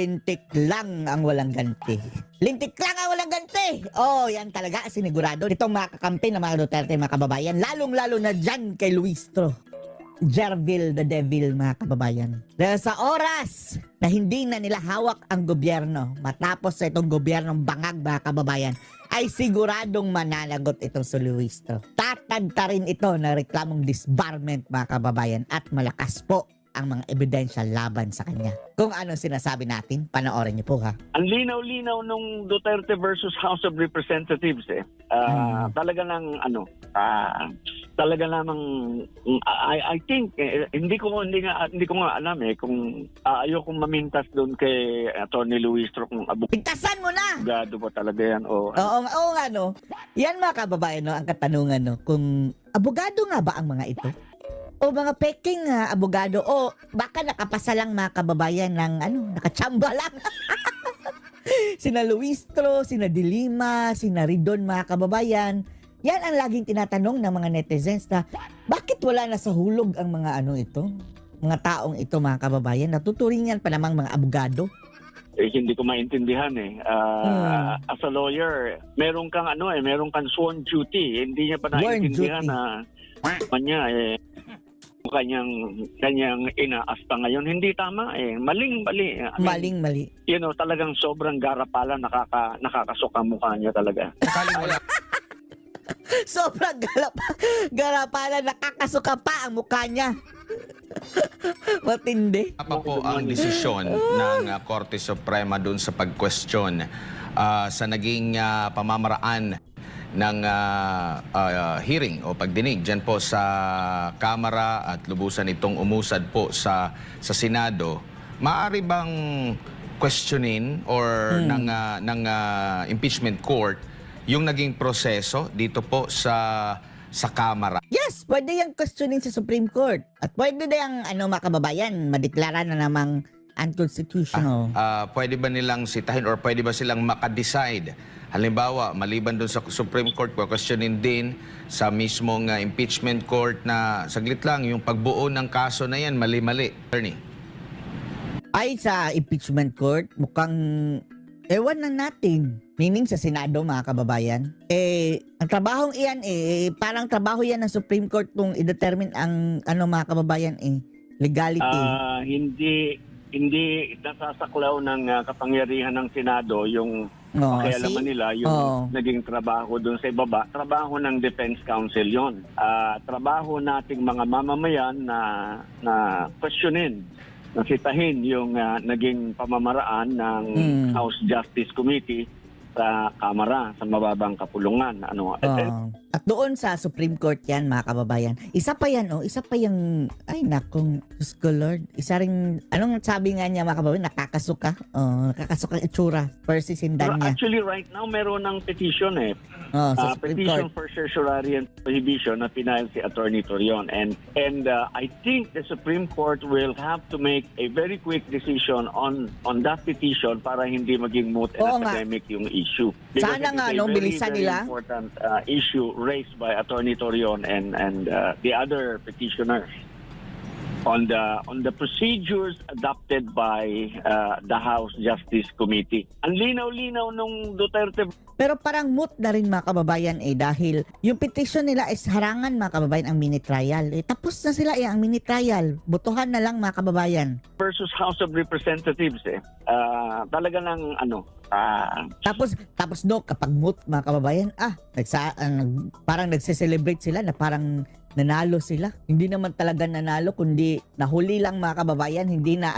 lintik lang ang walang ganti. Lintik lang ang walang ganti! Oh, yan talaga, sinigurado. Itong mga kakampi ng mga Duterte, mga kababayan, lalong-lalo na dyan kay Luistro. Jervil the Devil, mga kababayan. Dahil sa oras na hindi na nila hawak ang gobyerno, matapos sa itong gobyernong bangag, mga kababayan, ay siguradong mananagot itong si Luistro. Tatagta rin ito na reklamong disbarment, mga kababayan, at malakas po ang mga ebidensya laban sa kanya. Kung ano sinasabi natin, panoorin niyo po ha. Ang linaw-linaw nung Duterte versus House of Representatives talaga lang talaga namang I think hindi ko nga alam kung ayokong mamintas doon kay Attorney Luistro kung Pigtasan mo na! abogado ba talaga yan o Oo nga no. Yan mga kababayan no, ang katanungan no, kung abogado nga ba ang mga ito? O mga peking abogado o baka nakapasa lang mga kababayan ng nakachamba lang. Sina Luistro, sina Dilima, sina Ridon, mga kababayan. Yan ang laging tinatanong ng mga netizens na bakit wala na sa hulog ang mga ito? Mga taong ito, mga kababayan, natuturingan pa namang mga abogado. hindi ko maintindihan as a lawyer meron kang meron kang sworn duty, hindi niya pa naiintindihan na kanya kanyang inaasta ngayon. Hindi tama Maling-mali. Maling-mali. Talagang sobrang garapalan, nakakasok ang mukha niya talaga. Sobrang garapalan, nakakasuka pa ang mukha niya. Matindi. Apa po ang desisyon ng Korte Suprema dun sa pag-question sa naging pamamaraan ng hearing o pagdinig dyan po sa Kamara at lubusan itong umusad po sa Senado? Maaari bang questionin or ng impeachment court yung naging proseso dito po sa Kamara? Yes, pwede yung questioning sa Supreme Court. At pwede na yung mga kababayan, madeklara na namang unconstitutional. Pwede ba nilang sitahin or pwede ba silang makadecide? Halimbawa, maliban doon sa Supreme Court, questionin din sa mismong impeachment court na saglit lang, yung pagbuo ng kaso na yan, mali-mali. Attorney? Ay, sa impeachment court, mukhang ewan na natin. Meaning sa Senado, mga kababayan. Ang trabahong iyan parang trabaho yan ng Supreme Court kung i-determine ang mga kababayan legality. Hindi nasasaklaw ng kapangyarihan ng Senado yung pakialaman nila yung naging trabaho doon sa ibaba. Trabaho ng Defense Council yon. Trabaho nating mga mamamayan na questionin, na sitahin yung naging pamamaraan ng House Justice Committee sa Kamara, sa mababang kapulungan. At doon sa Supreme Court yan, mga kababayan. Isa pa yan, isa pa yung, ay nakong, Diyos ko Lord. Isa rin, anong sabi nga niya, mga kababayan, nakakasuka. Nakakasuka itsura versus hindan niya. Actually, right now, meron ng petition sa Supreme petition Court for certiorari and prohibition na pinahal si Attorney Torion. And I think the Supreme Court will have to make a very quick decision on that petition para hindi maging moot and academic yung issue. Because sana nga, bilisan nila. Very important issue raised by Attorney Torion and the other petitioners on the procedures adopted by the House Justice Committee. Ang linaw-linaw nung Duterte. Pero parang moot na rin, mga kababayan dahil yung petition nila is harangan, mga kababayan, ang mini trial. Tapos na sila ang mini trial. Butuhan na lang, mga kababayan. Versus House of Representatives talaga lang Tapos kapag moot, mga kababayan, parang nagse-celebrate sila na parang nanalo sila. Hindi naman talaga nanalo, kundi nahuli lang, mga kababayan. Hindi na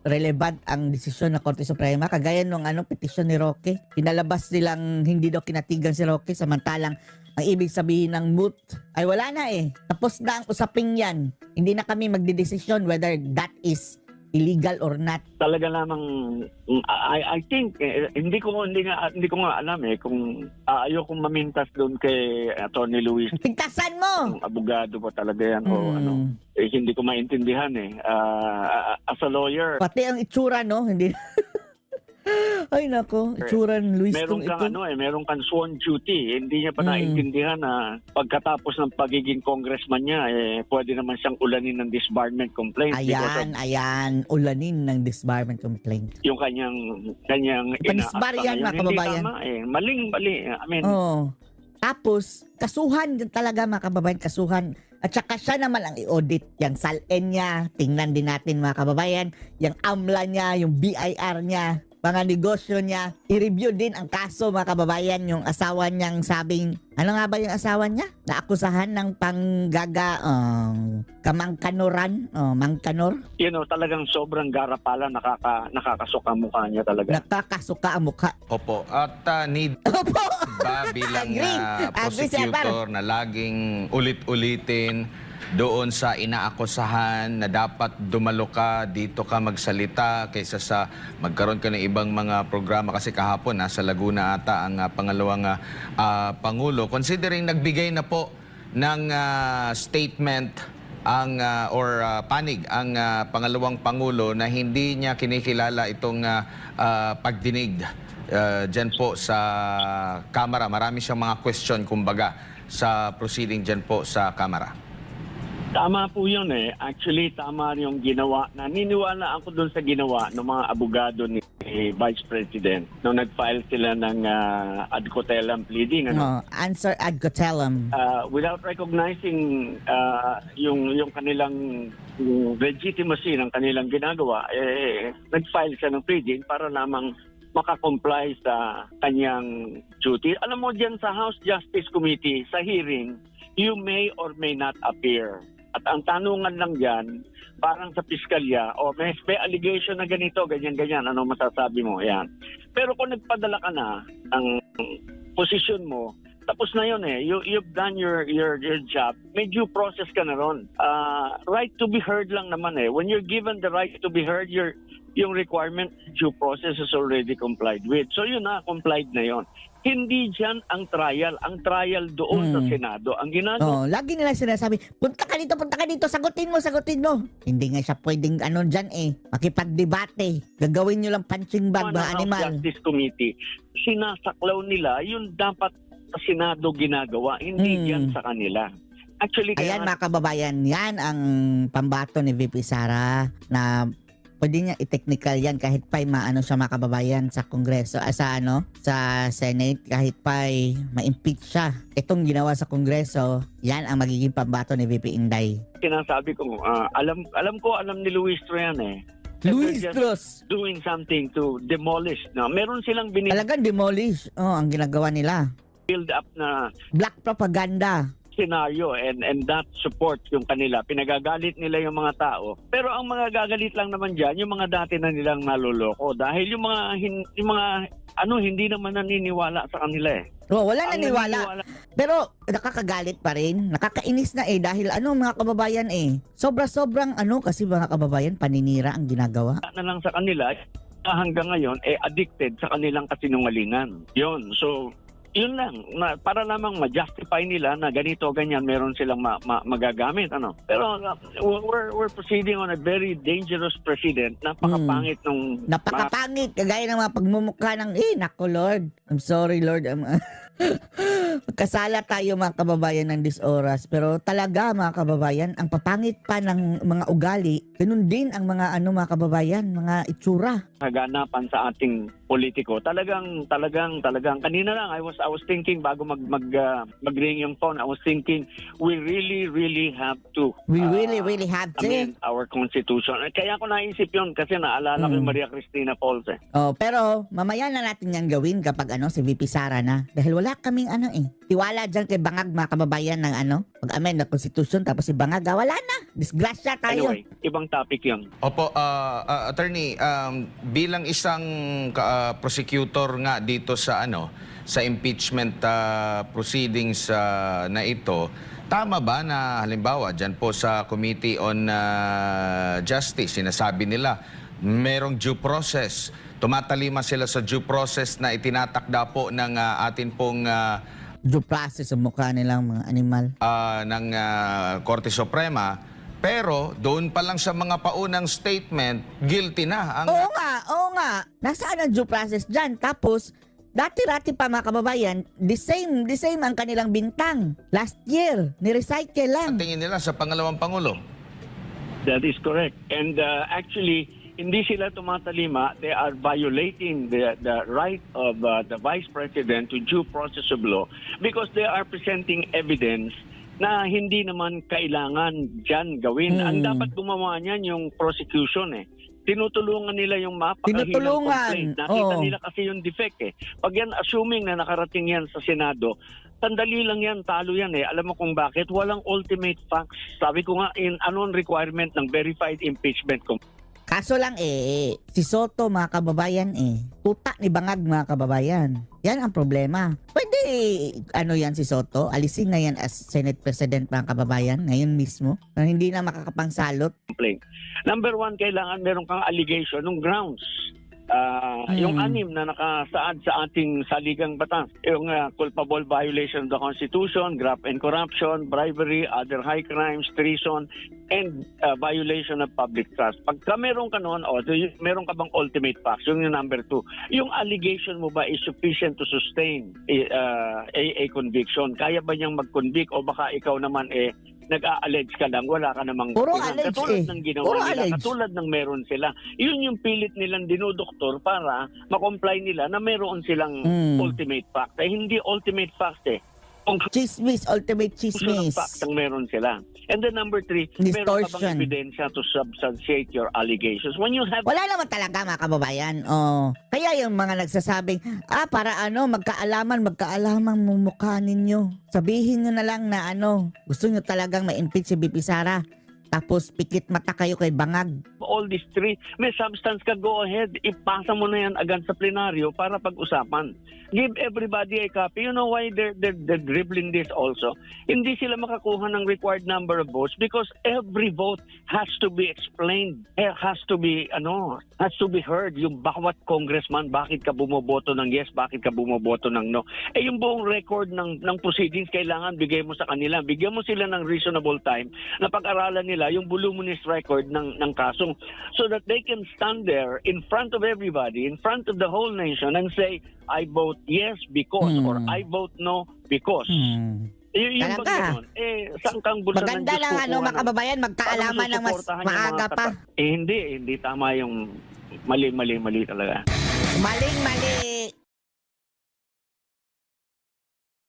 relevant ang desisyon ng Korte Suprema. Kagaya nung petisyon ni Roque. Pinalabas nilang hindi daw kinatigan si Roque, samantalang ang ibig sabihin ng moot ay wala na Tapos na ang usaping yan. Hindi na kami magdidesisyon whether that is illegal or not. Talaga namang I think hindi ko nga alam kung ayokong mamintas doon kay Attorney Luis. Pigtasan mo. Kung abogado ba talaga yan o hindi ko maintindihan as a lawyer. Pati ang itsura, no? Hindi. Ay nako, itsuran Luis Meron tong kang ito. meron kang sworn duty. Hindi niya pa naintindihan na pagkatapos ng pagiging congressman niya, pwede naman siyang ulanin ng disbarment complaint because of Ayan, ulanin ng disbarment complaint. yung kanyang Panisbar inaakta yan, ngayon. mga kababayan. Hindi tama Maling-mali. I mean, Tapos, kasuhan din talaga mga kababayan, kasuhan. At saka siya naman ang i-audit. Yung SALN niya, tingnan din natin mga kababayan. Yung AMLA niya, yung BIR niya, mga negosyo niya. I-review din ang kaso mga kababayan. Yung asawa niyang sabing, ano nga ba yung asawa niya? Naakusahan ng panggaga, kamangkanuran, mangkanor. talagang sobrang garapala, nakakasuka mukha niya talaga. Nakakasuka ang mukha. Opo. At need Opo! ba bilang Agree, Sir Bar. prosecutor na laging ulit-ulitin doon sa inaakusahan na dapat dumalo ka, dito ka magsalita kaysa sa magkaroon ka ng ibang mga programa, kasi kahapon nasa Laguna ata ang pangalawang Pangulo. Considering nagbigay na po ng statement or panig ang pangalawang Pangulo na hindi niya kinikilala itong pagdinig dyan po sa Kamara. Marami siyang mga question kumbaga sa proceeding dyan po sa Kamara. Tama po yun Actually, tama yung ginawa. Naniniwala ako dun sa ginawa ng mga abogado ni Vice President nung nag-file sila ng ad cotelum pleading. Answer ad cotelum. Without recognizing yung kanilang legitimacy ng kanilang ginagawa, nag-file siya ng pleading para lamang makakomply sa kanyang duty. Alam mo, dyan sa House Justice Committee, sa hearing, you may or may not appear. At ang tanungan lang dyan, parang sa piskalya, may allegation na ganito, ganyan-ganyan, ano masasabi mo? Yan. Pero kung nagpadala ka na ang posisyon mo, tapos na yun you've done your job, may due process ka na ron. Right to be heard lang naman When you're given the right to be heard, yung requirement due process is already complied with. So yun complied na yun. Hindi dyan ang trial. Ang trial doon sa Senado. Ang ginagawa. Lagi nila sinasabi, punta ka dito, sagutin mo. Hindi nga siya pwedeng dyan makipagdebate. Gagawin nyo lang punching bag, mga animal. Justice Committee, sinasaklaw nila yung dapat sa Senado ginagawa. Hindi dyan sa kanila. Actually, Ayan mga kababayan, yan ang pambato ni VP Sara na pwede niya i-technical yan kahit pa maano siya mga kababayan sa Kongreso, sa Senate, kahit pa ma-impeach siya. Itong ginawa sa Kongreso, yan ang magiging pambato ni VP Inday. Sinasabi ko, alam ni Luis yan Luis They're Cruz! just doing something to demolish. Meron silang Talagang demolish. Ang ginagawa nila. build up na Black propaganda. scenario and that support yung kanila. Pinagagalit nila yung mga tao. Pero ang mga gagalit lang naman dyan, yung mga dati na nilang naloloko. Dahil yung mga hindi naman naniniwala sa kanila Wala naniwala. Pero nakakagalit pa rin. Nakakainis na dahil mga kababayan Sobra-sobrang kasi mga kababayan, paninira ang ginagawa. Na lang sa kanila, hanggang ngayon, addicted sa kanilang kasinungalingan. Yun. So, yun lang, para lamang ma-justify nila na ganito, ganyan, meron silang magagamit. Pero we're proceeding on a very dangerous precedent. Napakapangit nung... Napakapangit, kagaya ng mga pagmumukha ng, naku Lord, I'm sorry Lord. Kasala tayo mga kababayan ng disoras, pero talaga mga kababayan, ang papangit pa ng mga ugali, ganun din ang mga mga kababayan, mga itsura. Kaganapan sa ating politiko. Talagang kanina lang I was thinking bago mag-ring yung phone, I was thinking we really have to really have to amend our constitution. Kaya ko naisip yun kasi naalala ko yung Maria Cristina Falls pero mamaya na natin yan gawin kapag si VP Sara na. Dahil wala kaming tiwala dyan kay Bangag mga kababayan ng pag-amend na constitution, tapos si Bangag wala na. Disgrasya tayo. Anyway, ibang topic yun. Opo, attorney, bilang isang prosecutor nga dito sa sa impeachment proceedings na ito, tama ba na halimbawa dyan po sa Committee on Justice, sinasabi nila merong due process, tumatalima sila sa due process na itinatakda po ng atin pong Due process sa mukha nilang mga animal. ng Korte Suprema, Pero doon pa lang sa mga paunang statement, guilty na ang Oo nga. Nasaan ang due process dyan? Tapos, dati-rati pa mga kababayan, the same ang kanilang bintang. Last year, ni-recycle lang. tingin nila sa pangalawang Pangulo. That is correct. And actually, hindi sila tumatalima. They are violating the right of the Vice President to due process of law because they are presenting evidence na hindi naman kailangan dyan gawin. Ang dapat gumawa niyan yung prosecution eh. Tinutulungan nila yung mapakahilang complaint. Nakita nila kasi yung defect eh. Pag yan, assuming na nakarating yan sa Senado, sandali lang yan, talo yan eh. Alam mo kung bakit? Walang ultimate facts. Sabi ko nga, anong requirement ng verified impeachment Kaso lang si Soto mga kababayan tuta ni bangag mga kababayan. Yan ang problema. Pwede yan si Soto, alisin na yan as Senate President mga kababayan ngayon mismo na hindi na makakapangsalot. complaint. Number one, kailangan meron kang allegation ng grounds. Yung 6 na nakasaad sa ating saligang batas. Yung culpable violation of the Constitution, graft and corruption, bribery, other high crimes, treason, and violation of public trust. Pagka meron ka noon, meron ka bang ultimate facts? Yung number 2. Yung allegation mo ba is sufficient to sustain a conviction? Kaya ba niyang mag-convict o baka ikaw naman nag-a-allege ka lang, wala ka namang Puro allege katulad ng ginawa Puro nila, allege. katulad ng meron sila. Yun yung pilit nilang dinodoktor para makomply nila na meron silang ultimate fact. Hindi ultimate fact Chismis, ultimate Ultimate chismis. fact ang meron sila. And then number 3, meron ka Distortion. bang ebidensya to substantiate your allegations? When you have Wala naman talaga mga kababayan. Kaya yung mga nagsasabing, para magkaalamang mumukha ninyo. Sabihin nyo na lang na gusto nyo talagang ma-impeach si BP Sara. Tapos pikit mata kayo kay bangag. all these 3, may substance ka, go ahead, ipasa mo na yan agad sa plenaryo para pag-usapan. Give everybody a copy. You know why they're dribbling this also? Hindi sila makakuha ng required number of votes because every vote has to be explained. Has to be heard. Yung bawat congressman, bakit ka bumoboto ng yes, bakit ka bumoboto ng no. Yung buong record ng proceedings, kailangan bigay mo sa kanila. Bigyan mo sila ng reasonable time na pag-aralan nila yung voluminous record ng kasong so that they can stand there in front of everybody, in front of the whole nation and say, I vote yes because or I vote no because. Yung Talaga. Saan kang bulsa ng Maganda Diyos lang kukuha mga kababayan, magkaalaman ng mas susuportahan yung maaga mga pa. hindi tama yung mali talaga. Maling-mali.